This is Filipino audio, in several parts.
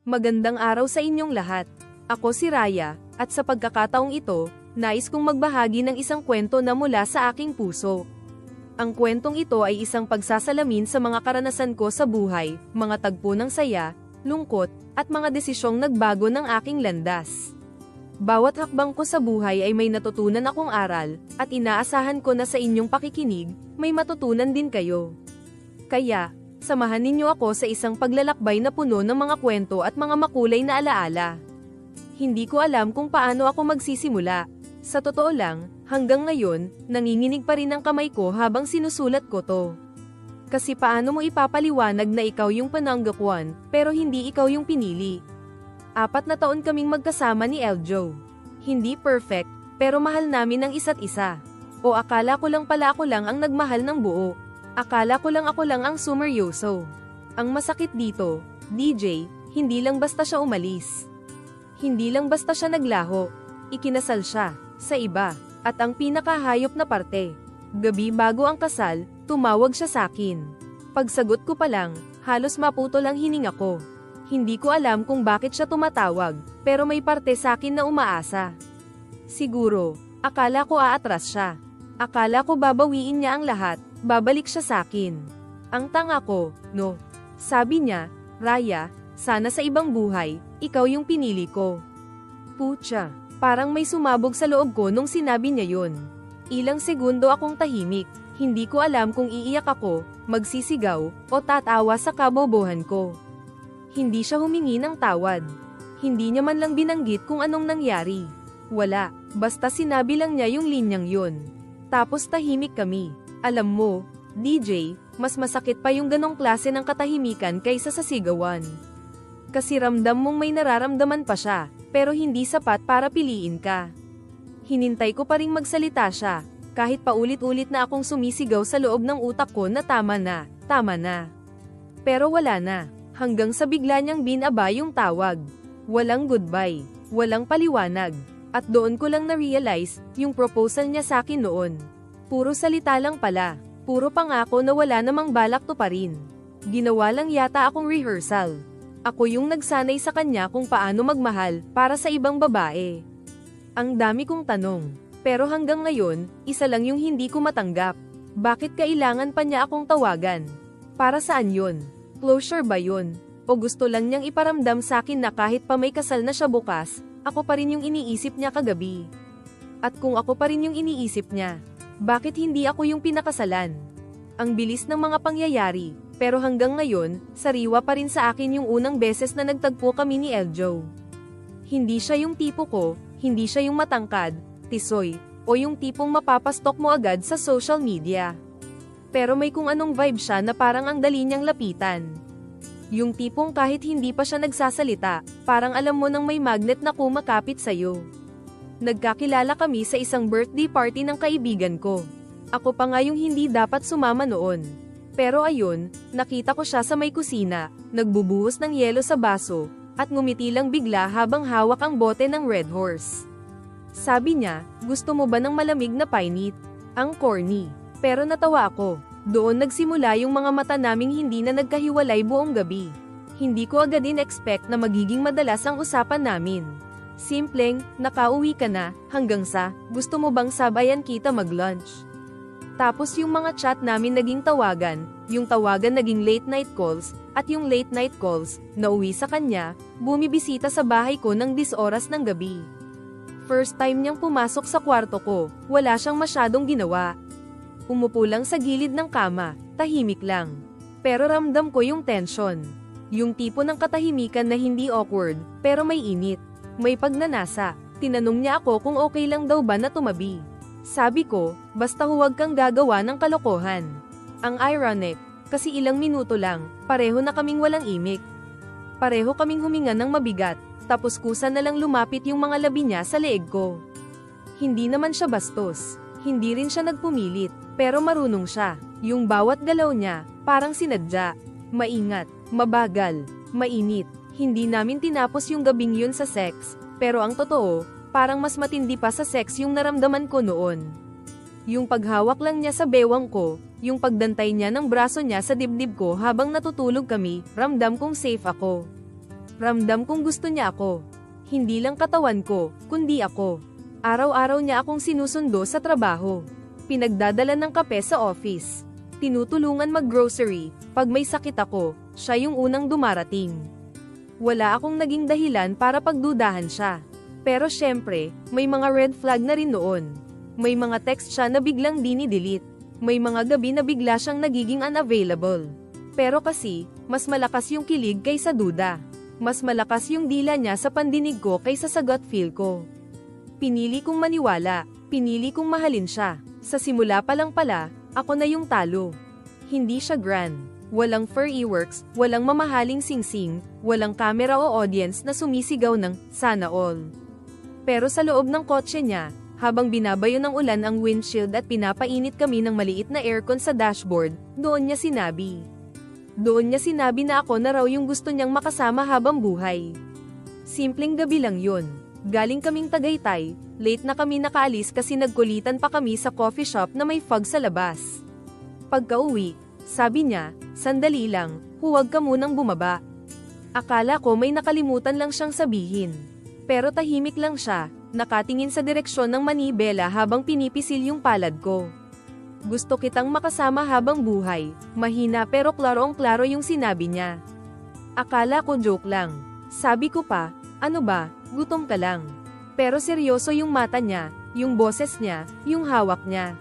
Magandang araw sa inyong lahat. Ako si Raya, at sa pagkakataong ito, nais kong magbahagi ng isang kwento na mula sa aking puso. Ang kwentong ito ay isang pagsasalamin sa mga karanasan ko sa buhay, mga tagpo ng saya, lungkot, at mga desisyong nagbago ng aking landas. Bawat hakbang ko sa buhay ay may natutunan akong aral, at inaasahan ko na sa inyong pakikinig, may matutunan din kayo. Kaya, samahan ninyo ako sa isang paglalakbay na puno ng mga kwento at mga makulay na alaala. Hindi ko alam kung paano ako magsisimula. Sa totoo lang, hanggang ngayon, nanginginig pa rin ang kamay ko habang sinusulat ko to. Kasi paano mo ipapaliwanag na ikaw yung pananggakwan, pero hindi ikaw yung pinili? 4 na taon kaming magkasama ni Eljo. Hindi perfect, pero mahal namin ang isa't isa. O akala ko lang pala ako lang ang nagmahal ng buo. Akala ko lang ako lang ang sumeryoso. Ang masakit dito, DJ, hindi lang basta siya umalis. Hindi lang basta siya naglaho. Ikinasal siya, sa iba, at ang pinakahayop na parte. Gabi bago ang kasal, tumawag siya sa akin. Pagsagot ko pa lang, halos maputo lang hininga ko. Hindi ko alam kung bakit siya tumatawag, pero may parte sa akin na umaasa. Siguro, akala ko aatras siya. Akala ko babawiin niya ang lahat, babalik siya sa akin. Ang tanga ko, no. Sabi niya, Raya, sana sa ibang buhay, ikaw yung pinili ko. Putya, parang may sumabog sa loob ko nung sinabi niya yun. Ilang segundo akong tahimik, hindi ko alam kung iiyak ako, magsisigaw, o tatawa sa kabobohan ko. Hindi siya humingi ng tawad. Hindi niya man lang binanggit kung anong nangyari. Wala, basta sinabi lang niya yung linyang yun. Tapos tahimik kami. Alam mo, DJ, mas masakit pa yung ganong klase ng katahimikan kaysa sa sigawan. Kasi ramdam mong may nararamdaman pa siya, pero hindi sapat para piliin ka. Hinintay ko pa ring magsalita siya, kahit paulit-ulit na akong sumisigaw sa loob ng utak ko na tama na, tama na. Pero wala na, hanggang sa bigla niyang binaba yung tawag. Walang goodbye, walang paliwanag. At doon ko lang na-realize, yung proposal niya sa akin noon. Puro salita lang pala, puro pangako na wala namang balak to pa rin. Ginawa lang yata akong rehearsal. Ako yung nagsanay sa kanya kung paano magmahal para sa ibang babae. Ang dami kong tanong, pero hanggang ngayon, isa lang yung hindi ko matanggap. Bakit kailangan pa niya akong tawagan? Para saan yun? Closure ba yun? O gusto lang niyang iparamdam sa akin na kahit pa may kasal na siya bukas, ako pa rin yung iniisip niya kagabi. At kung ako pa rin yung iniisip niya, bakit hindi ako yung pinakasalan? Ang bilis ng mga pangyayari, pero hanggang ngayon, sariwa pa rin sa akin yung unang beses na nagtagpo kami ni Eljo. Hindi siya yung tipo ko, hindi siya yung matangkad, tisoy, o yung tipong mapapastok mo agad sa social media. Pero may kung anong vibe siya na parang ang dali niyang lapitan. Yung tipong kahit hindi pa siya nagsasalita, parang alam mo nang may magnet na kumakapit sa'yo. Nagkakilala kami sa isang birthday party ng kaibigan ko. Ako pa nga yung hindi dapat sumama noon. Pero ayun, nakita ko siya sa may kusina, nagbubuhos ng yelo sa baso, at ngumiti lang bigla habang hawak ang bote ng Red Horse. Sabi niya, gusto mo ba ng malamig na piney? Ang corny. Pero natawa ako. Doon nagsimula yung mga mata naming hindi na nagkahiwalay buong gabi. Hindi ko agad in-expect na magiging madalas ang usapan namin. Simpleng, nakauwi ka na, hanggang sa, gusto mo bang sabayan kita mag-lunch? Tapos yung mga chat namin naging tawagan, yung tawagan naging late night calls, at yung late night calls, nauwi sa kanya, bumibisita sa bahay ko ng 10 oras ng gabi. First time niyang pumasok sa kwarto ko, wala siyang masyadong ginawa. Umupo lang sa gilid ng kama, tahimik lang. Pero ramdam ko yung tension. Yung tipo ng katahimikan na hindi awkward, pero may init. May pagnanasa. Tinanong niya ako kung okay lang daw ba na tumabi. Sabi ko, basta huwag kang gagawa ng kalokohan. Ang ironic, kasi ilang minuto lang, pareho na kaming walang imik. Pareho kaming huminga ng mabigat, tapos kusa na lang lumapit yung mga labi niya sa leeg ko. Hindi naman siya bastos. Hindi rin siya nagpumilit, pero marunong siya. Yung bawat galaw niya, parang sinadya. Maingat, mabagal, mainit. Hindi namin tinapos yung gabing yun sa sex, pero ang totoo, parang mas matindi pa sa sex yung naramdaman ko noon. Yung paghawak lang niya sa bewang ko, yung pagdantay niya ng braso niya sa dibdib ko habang natutulog kami, ramdam kong safe ako. Ramdam kong gusto niya ako. Hindi lang katawan ko, kundi ako. Araw-araw niya akong sinusundo sa trabaho. Pinagdadala ng kape sa office. Tinutulungan mag-grocery. Pag may sakit ako, siya yung unang dumarating. Wala akong naging dahilan para pagdudahan siya. Pero syempre, may mga red flag na rin noon. May mga text siya na biglang dini-delete. May mga gabi na bigla siyang nagiging unavailable. Pero kasi, mas malakas yung kilig kaysa duda. Mas malakas yung dila niya sa pandinig ko kaysa sa gut feel ko. Pinili kong maniwala. Pinili kong mahalin siya. Sa simula pa lang pala, ako na yung talo. Hindi siya grand. Walang fireworks, walang mamahaling singsing, walang camera o audience na sumisigaw ng sana all. Pero sa loob ng kotse niya, habang binabayo ng ulan ang windshield at pinapainit kami ng maliit na aircon sa dashboard, doon niya sinabi. Doon niya sinabi na ako na raw yung gusto niyang makasama habang buhay. Simpleng gabi lang yun. Galing kaming Tagaytay, late na kami nakaalis kasi nagkulitan pa kami sa coffee shop na may fog sa labas. Pagka-uwi, sabi niya, sandali lang, huwag ka munang bumaba. Akala ko may nakalimutan lang siyang sabihin. Pero tahimik lang siya, nakatingin sa direksyon ng manibela habang pinipisil yung palad ko. Gusto kitang makasama habang buhay, mahina pero klarong-klaro yung sinabi niya. Akala ko joke lang. Sabi ko pa, ano ba, gutom ka lang. Pero seryoso yung mata niya, yung boses niya, yung hawak niya.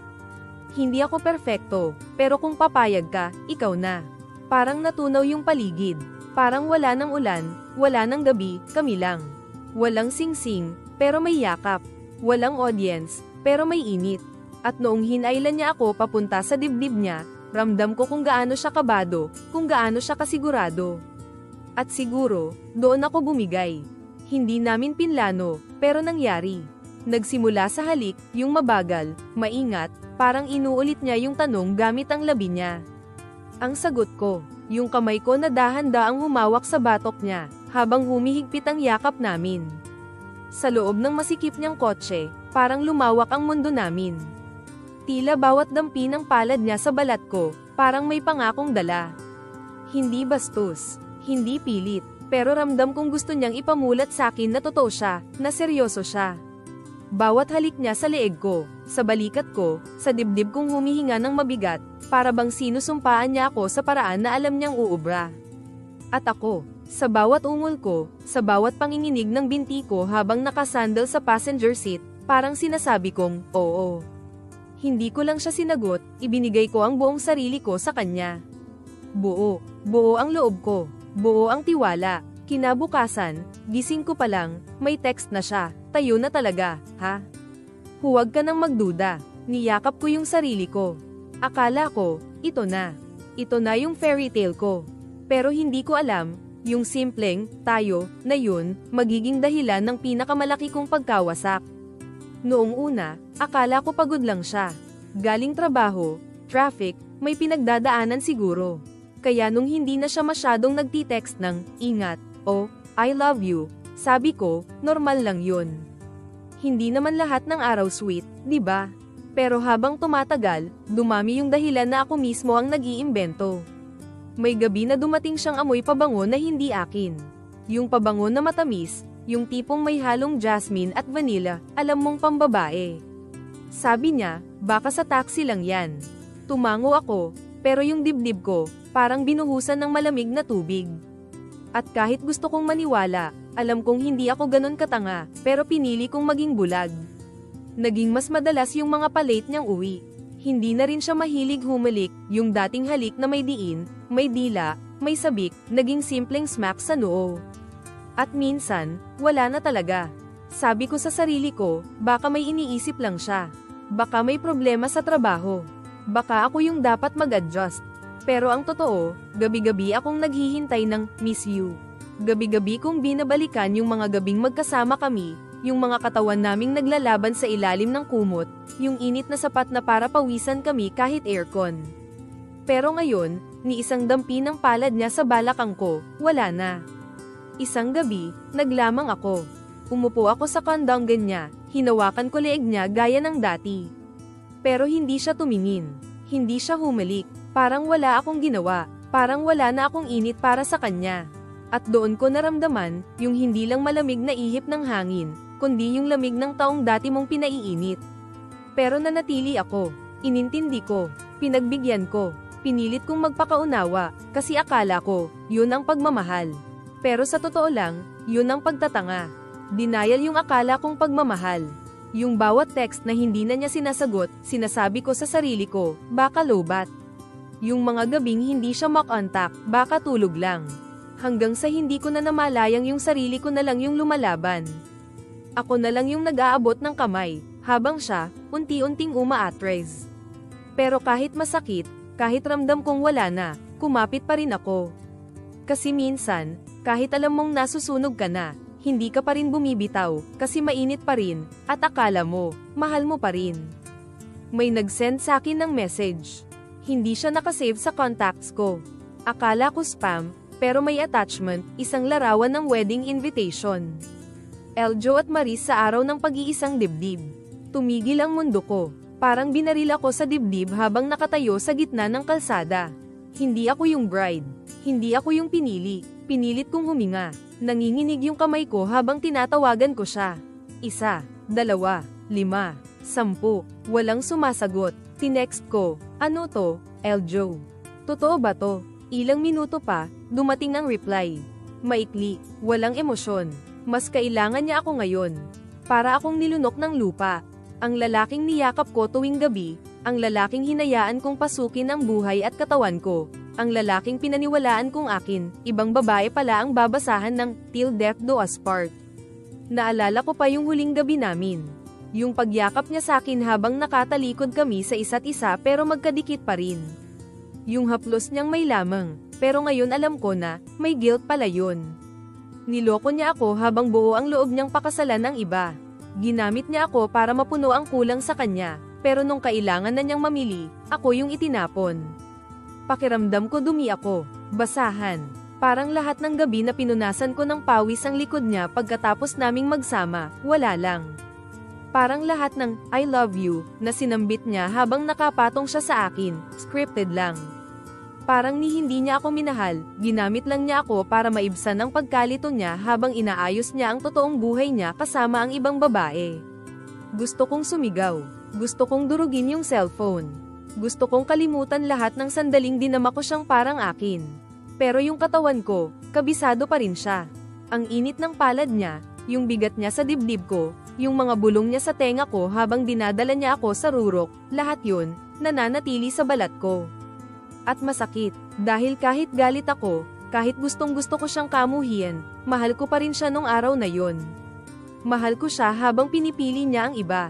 Hindi ako perpekto, pero kung papayag ka, ikaw na. Parang natunaw yung paligid. Parang wala ng ulan, wala ng gabi, kami lang. Walang singsing, pero may yakap. Walang audience, pero may init. At noong hinailan niya ako papunta sa dibdib niya, ramdam ko kung gaano siya kabado, kung gaano siya kasigurado. At siguro, doon ako bumigay. Hindi namin pinlano, pero nangyari. Nagsimula sa halik, yung mabagal, maingat, parang inuulit niya yung tanong gamit ang labi niya. Ang sagot ko, yung kamay ko na dahan-daang humawak sa batok niya, habang humihigpit ang yakap namin. Sa loob ng masikip niyang kotse, parang lumawak ang mundo namin. Tila bawat dampi ng palad niya sa balat ko, parang may pangakong dala. Hindi bastos, hindi pilit, pero ramdam kong gusto niyang ipamulat sa akin na totoo siya, na seryoso siya. Bawat halik niya sa leeg ko, sa balikat ko, sa dibdib kong humihinga ng mabigat, para bang sinusumpaan niya ako sa paraan na alam niyang uubra. At ako, sa bawat ungol ko, sa bawat panginginig ng binti ko habang nakasandal sa passenger seat, parang sinasabi kong, oo. Hindi ko lang siya sinagot, ibinigay ko ang buong sarili ko sa kanya. Buo ang loob ko, buo ang tiwala. Kinabukasan, gising ko pa lang, may text na siya, tayo na talaga, ha? Huwag ka nang magduda, niyakap ko yung sarili ko. Akala ko, ito na yung fairy tale ko. Pero hindi ko alam, yung simpleng, tayo, na yun, magiging dahilan ng pinakamalaki kong pagkawasak. Noong una, akala ko pagod lang siya. Galing trabaho, traffic, may pinagdadaanan siguro. Kaya nung hindi na siya masyadong nagtitext ng, ingat, o, I love you, sabi ko, normal lang yun. Hindi naman lahat ng araw sweet, di ba? Pero habang tumatagal, dumami yung dahilan na ako mismo ang nag-iimbento. May gabi na dumating siyang amoy pabango na hindi akin. Yung pabango na matamis, yung tipong may halong jasmine at vanilla, alam mong pambabae. Sabi niya, baka sa taxi lang yan. Tumango ako, pero yung dibdib ko, parang binuhusan ng malamig na tubig. At kahit gusto kong maniwala, alam kong hindi ako ganun katanga, pero pinili kong maging bulag. Naging mas madalas yung mga palate niyang uwi. Hindi na rin siya mahilig humalik, yung dating halik na may diin, may dila, may sabik, naging simpleng smack sa noo. At minsan, wala na talaga. Sabi ko sa sarili ko, baka may iniisip lang siya. Baka may problema sa trabaho. Baka ako yung dapat mag-adjust. Pero ang totoo, gabi-gabi akong naghihintay ng miss you. Gabi-gabi kong binabalikan yung mga gabing magkasama kami, yung mga katawan naming naglalaban sa ilalim ng kumot, yung init na sapat na para pawisan kami kahit aircon. Pero ngayon, ni isang dampi ng palad niya sa balakang ko, wala na. Isang gabi, naglamang ako. Umupo ako sa kandanggan niya, hinawakan ko leeg niya gaya ng dati. Pero hindi siya tumingin. Hindi siya humalik. Parang wala akong ginawa. Parang wala na akong init para sa kanya. At doon ko naramdaman, yung hindi lang malamig na ihip ng hangin, kundi yung lamig ng taong dati mong pinaiinit. Pero nanatili ako, inintindi ko, pinagbigyan ko, pinilit kong magpakaunawa, kasi akala ko, yun ang pagmamahal. Pero sa totoo lang, yun ang pagtatanga. Denial yung akala kong pagmamahal. Yung bawat text na hindi na niya sinasagot, sinasabi ko sa sarili ko, baka lobat. Yung mga gabing hindi siya makontak, baka tulog lang. Hanggang sa hindi ko na namalayang yung sarili ko na lang yung lumalaban. Ako na lang yung nag-aabot ng kamay, habang siya, unti-unting umaatres. Pero kahit masakit, kahit ramdam kong wala na, kumapit pa rin ako. Kasi minsan, kahit alam mong nasusunog ka na, hindi ka pa rin bumibitaw, kasi mainit pa rin, at akala mo, mahal mo pa rin. May nag-send sa akin ng message. Hindi siya nakasave sa contacts ko. Akala ko spam, pero may attachment, isang larawan ng wedding invitation. Eljo at Maris sa araw ng pag-iisang dibdib. Tumigil ang mundo ko. Parang binaril ako sa dibdib habang nakatayo sa gitna ng kalsada. Hindi ako yung bride. Hindi ako yung pinili. Pinilit kong huminga. Nanginginig yung kamay ko habang tinatawagan ko siya. 1, 2, 5, 10. Walang sumasagot. Tinext ko, ano to, Eljo? Totoo ba to? Ilang minuto pa, dumating ang reply. Maikli, walang emosyon. Mas kailangan niya ako ngayon. Para akong nilunok ng lupa. Ang lalaking niyakap ko tuwing gabi, ang lalaking hinayaan kong pasukin ang buhay at katawan ko, ang lalaking pinaniwalaan kong akin, ibang babae pala ang babasahan ng Till Death Do Us Part. Naalala ko pa yung huling gabi namin. Yung pagyakap niya sa akin habang nakatalikod kami sa isa't isa pero magkadikit pa rin. Yung haplos niyang may lamang, pero ngayon alam ko na, may guilt pala yun. Niloko niya ako habang buo ang loob niyang pakasalan ng iba. Ginamit niya ako para mapuno ang kulang sa kanya, pero nung kailangan na niyang mamili, ako yung itinapon. Pakiramdam ko dumi ako, basahan. Parang lahat ng gabi na pinunasan ko ng pawis ang likod niya pagkatapos naming magsama, wala lang. Parang lahat ng I love you na sinambit niya habang nakapatong siya sa akin, scripted lang. Parang ni hindi niya ako minahal, ginamit lang niya ako para maibsan ang pagkalito niya habang inaayos niya ang totoong buhay niya kasama ang ibang babae. Gusto kong sumigaw. Gusto kong durugin yung cellphone. Gusto kong kalimutan lahat ng sandaling dinama ko siyang parang akin. Pero yung katawan ko, kabisado pa rin siya. Ang init ng palad niya, yung bigat niya sa dibdib ko, yung mga bulong niya sa tenga ko habang dinadala niya ako sa rurok, lahat yun, nananatili sa balat ko. At masakit, dahil kahit galit ako, kahit gustong gusto ko siyang kamuhian, mahal ko pa rin siya nung araw na yun. Mahal ko siya habang pinipili niya ang iba.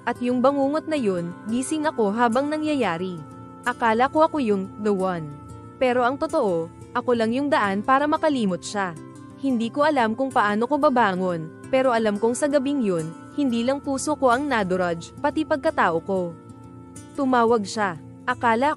At yung bangungot na yun, gising ako habang nangyayari. Akala ko ako yung the one. Pero ang totoo, ako lang yung daan para makalimot siya. Hindi ko alam kung paano ko babangon, pero alam kong sa gabing yun, hindi lang puso ko ang naduraj, pati pagkatao ko. Tumawag siya. Akala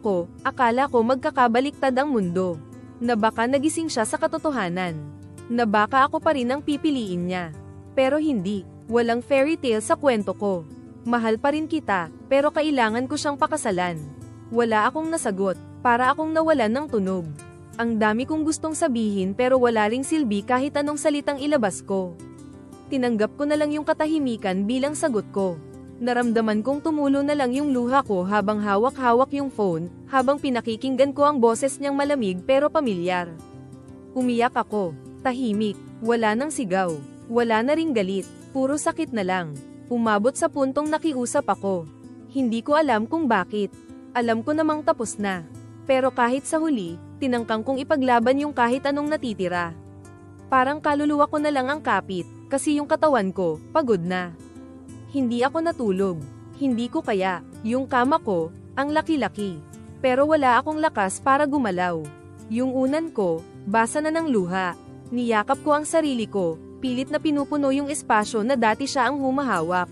ko magkakabaliktad ang mundo. Na baka nagising siya sa katotohanan. Na baka ako pa rin ang pipiliin niya. Pero hindi, walang fairy tale sa kwento ko. Mahal pa rin kita, pero kailangan ko siyang pakasalan. Wala akong nasagot, para akong nawalan ng tunog. Ang dami kong gustong sabihin pero wala ring silbi kahit anong salitang ilabas ko. Tinanggap ko na lang yung katahimikan bilang sagot ko. Naramdaman kong tumulo na lang yung luha ko habang hawak-hawak yung phone, habang pinakikinggan ko ang boses niyang malamig pero pamilyar. Umiyak ako, tahimik, wala nang sigaw, wala na ring galit, puro sakit na lang. Umabot sa puntong nakiusap ako. Hindi ko alam kung bakit. Alam ko namang tapos na. Pero kahit sa huli, tinangkang kong ipaglaban yung kahit anong natitira. Parang kaluluwa ko na lang ang kapit, kasi yung katawan ko, pagod na. Hindi ako natulog. Hindi ko kaya, yung kama ko, ang laki-laki. Pero wala akong lakas para gumalaw. Yung unan ko, basa na ng luha. Niyakap ko ang sarili ko, pilit na pinupuno yung espasyo na dati siya ang humahawak.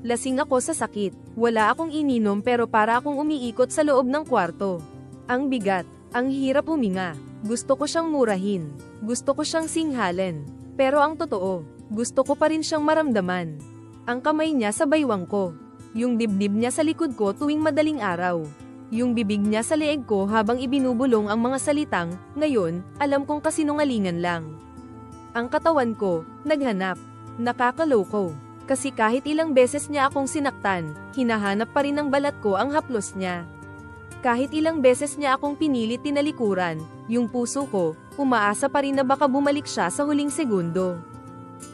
Lasing ako sa sakit, wala akong ininom pero para akong umiikot sa loob ng kwarto. Ang bigat, ang hirap huminga. Gusto ko siyang murahin. Gusto ko siyang singhalin. Pero ang totoo, gusto ko pa rin siyang maramdaman. Ang kamay niya sa baywang ko. Yung dibdib niya sa likod ko tuwing madaling araw. Yung bibig niya sa leeg ko habang ibinubulong ang mga salitang, ngayon, alam kong kasinungalingan lang. Ang katawan ko, naghanap. Nakakaloko. Kasi kahit ilang beses niya akong sinaktan, hinahanap pa rin ng balat ko ang haplos niya. Kahit ilang beses niya akong pinilit tinalikuran, yung puso ko, umaasa pa rin na baka bumalik siya sa huling segundo.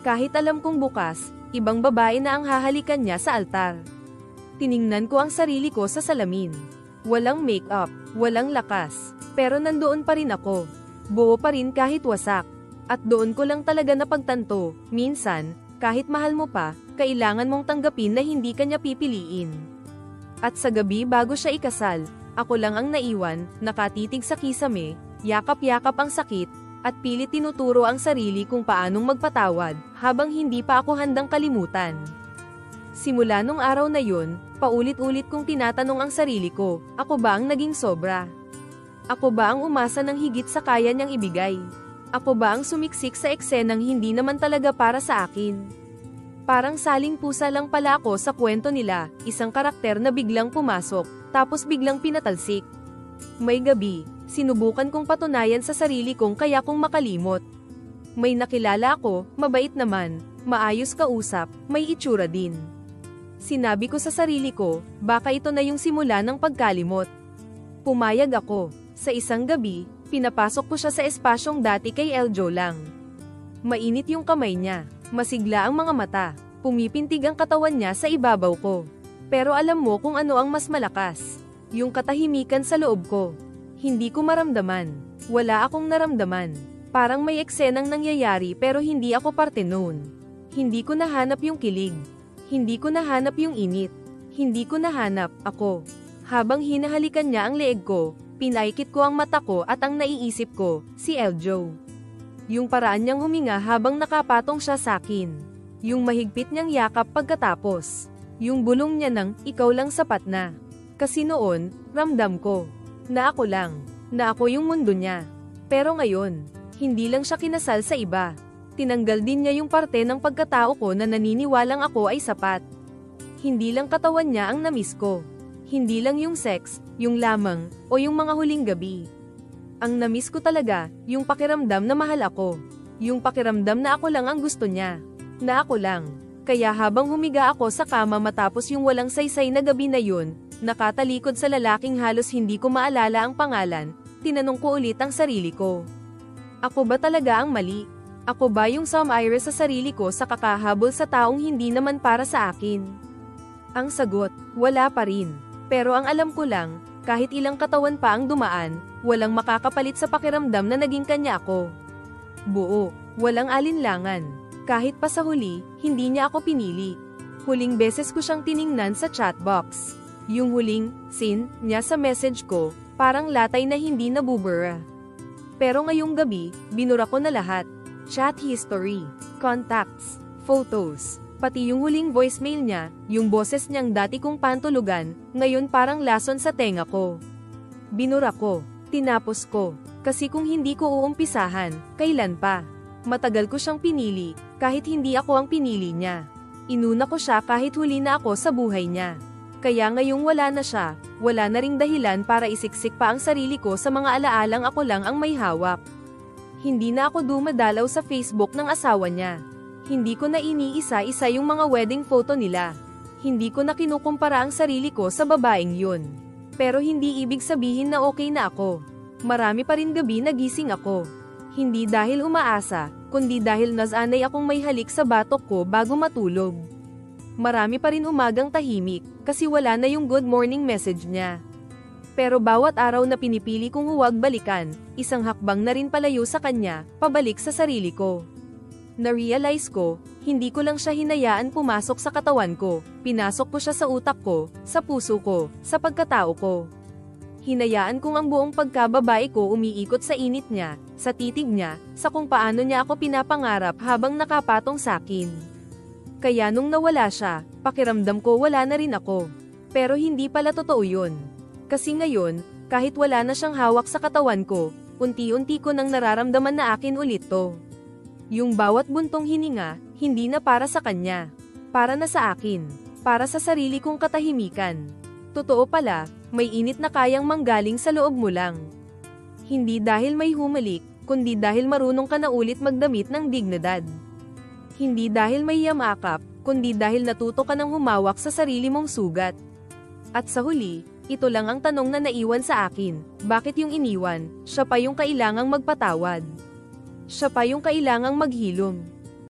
Kahit alam kong bukas, ibang babae na ang hahalikan niya sa altar. Tiningnan ko ang sarili ko sa salamin. Walang make-up, walang lakas, pero nandoon pa rin ako. Buo pa rin kahit wasak. At doon ko lang talaga napagtanto, minsan, kahit mahal mo pa, kailangan mong tanggapin na hindi ka niya pipiliin. At sa gabi bago siya ikasal, ako lang ang naiwan, nakatitig sa kisame, yakap-yakap ang sakit, at pilit tinuturo ang sarili kung paanong magpatawad, habang hindi pa ako handang kalimutan. Simula nung araw na yun, paulit-ulit kong tinatanong ang sarili ko, ako ba ang naging sobra? Ako ba ang umasa ng higit sa kaya niyang ibigay? Ako ba ang sumiksik sa eksenang hindi naman talaga para sa akin? Parang saling pusa lang pala ako sa kwento nila, isang karakter na biglang pumasok, tapos biglang pinatalsik. May gabi, sinubukan kong patunayan sa sarili kong kaya kong makalimot. May nakilala ako, mabait naman, maayos kausap, may itsura din. Sinabi ko sa sarili ko, baka ito na yung simula ng pagkalimot. Pumayag ako. Sa isang gabi, pinapasok ko siya sa espasyong dati kay Eljo lang. Mainit yung kamay niya, masigla ang mga mata, pumipintig ang katawan niya sa ibabaw ko. Pero alam mo kung ano ang mas malakas? Yung katahimikan sa loob ko. Hindi ko maramdaman. Wala akong naramdaman. Parang may eksenang nangyayari pero hindi ako parte noon. Hindi ko nahanap yung kilig. Hindi ko nahanap yung init. Hindi ko nahanap ako. Habang hinahalikan niya ang leeg ko, pinaikit ko ang mata ko at ang naiisip ko, si Eljo. Yung paraan niyang huminga habang nakapatong siya sa akin. Yung mahigpit niyang yakap pagkatapos. Yung bulong niya ng, ikaw lang sapat na. Kasi noon, ramdam ko, na ako lang, na ako yung mundo niya. Pero ngayon, hindi lang siya kinasal sa iba. Tinanggal din niya yung parte ng pagkatao ko na naniniwalang ako ay sapat. Hindi lang katawan niya ang namiss ko. Hindi lang yung sex, yung lamang, o yung mga huling gabi. Ang namiss ko talaga, yung pakiramdam na mahal ako. Yung pakiramdam na ako lang ang gusto niya. Na ako lang. Kaya habang humiga ako sa kama matapos yung walang saysay na gabi na yun, nakatalikod sa lalaking halos hindi ko maalala ang pangalan, tinanong ko ulit ang sarili ko. Ako ba talaga ang mali? Ako ba yung sumire sa sarili ko sa kakahabol sa taong hindi naman para sa akin? Ang sagot, wala pa rin. Pero ang alam ko lang, kahit ilang katawan pa ang dumaan, walang makakapalit sa pakiramdam na naging kanya ako. Buo, walang alinlangan. Kahit pa sa huli, hindi niya ako pinili. Huling beses ko siyang tiningnan sa chatbox. Yung huling scene niya sa message ko, parang latay na hindi nabubura. Pero ngayong gabi, binura ko na lahat. Chat history, contacts, photos, pati yung huling voicemail niya, yung boses niyang dati kong pantulugan, ngayon parang lason sa tenga ko. Binura ko, tinapos ko, kasi kung hindi ko uumpisahan, kailan pa? Matagal ko siyang pinili, kahit hindi ako ang pinili niya. Inuna ko siya kahit huli na ako sa buhay niya. Kaya ngayong wala na siya, wala na ring dahilan para isiksik pa ang sarili ko sa mga alaalang ako lang ang may hawak. Hindi na ako dumadalaw sa Facebook ng asawa niya. Hindi ko na iniisa-isa yung mga wedding photo nila. Hindi ko na kinukumpara ang sarili ko sa babaeng yun. Pero hindi ibig sabihin na okay na ako. Marami pa rin gabi nagising ako. Hindi dahil umaasa, kundi dahil nasanay akong may halik sa batok ko bago matulog. Marami pa rin umagang tahimik, kasi wala na yung good morning message niya. Pero bawat araw na pinipili kong huwag balikan, isang hakbang na rin palayo sa kanya, pabalik sa sarili ko. Na-realize ko, hindi ko lang siya hinayaan pumasok sa katawan ko, pinasok ko siya sa utak ko, sa puso ko, sa pagkatao ko. Hinayaan kong ang buong pagkababae ko umiikot sa init niya, sa titig niya, sa kung paano niya ako pinapangarap habang nakapatong sa akin. Kaya nung nawala siya, pakiramdam ko wala na rin ako. Pero hindi pala totoo yun. Kasi ngayon, kahit wala na siyang hawak sa katawan ko, unti-unti ko nang nararamdaman na akin ulit to. Yung bawat buntong hininga, hindi na para sa kanya. Para na sa akin. Para sa sarili kong katahimikan. Totoo pala, may init na kayang manggaling sa loob mo lang. Hindi dahil may humalik, kundi dahil marunong ka na ulit magdamit ng dignidad. Hindi dahil may yamakap, kundi dahil natuto ka ng humawak sa sarili mong sugat. At sa huli, ito lang ang tanong na naiwan sa akin, bakit yung iniwan, siya pa yung kailangang magpatawad? Siya pa yung kailangang maghilom.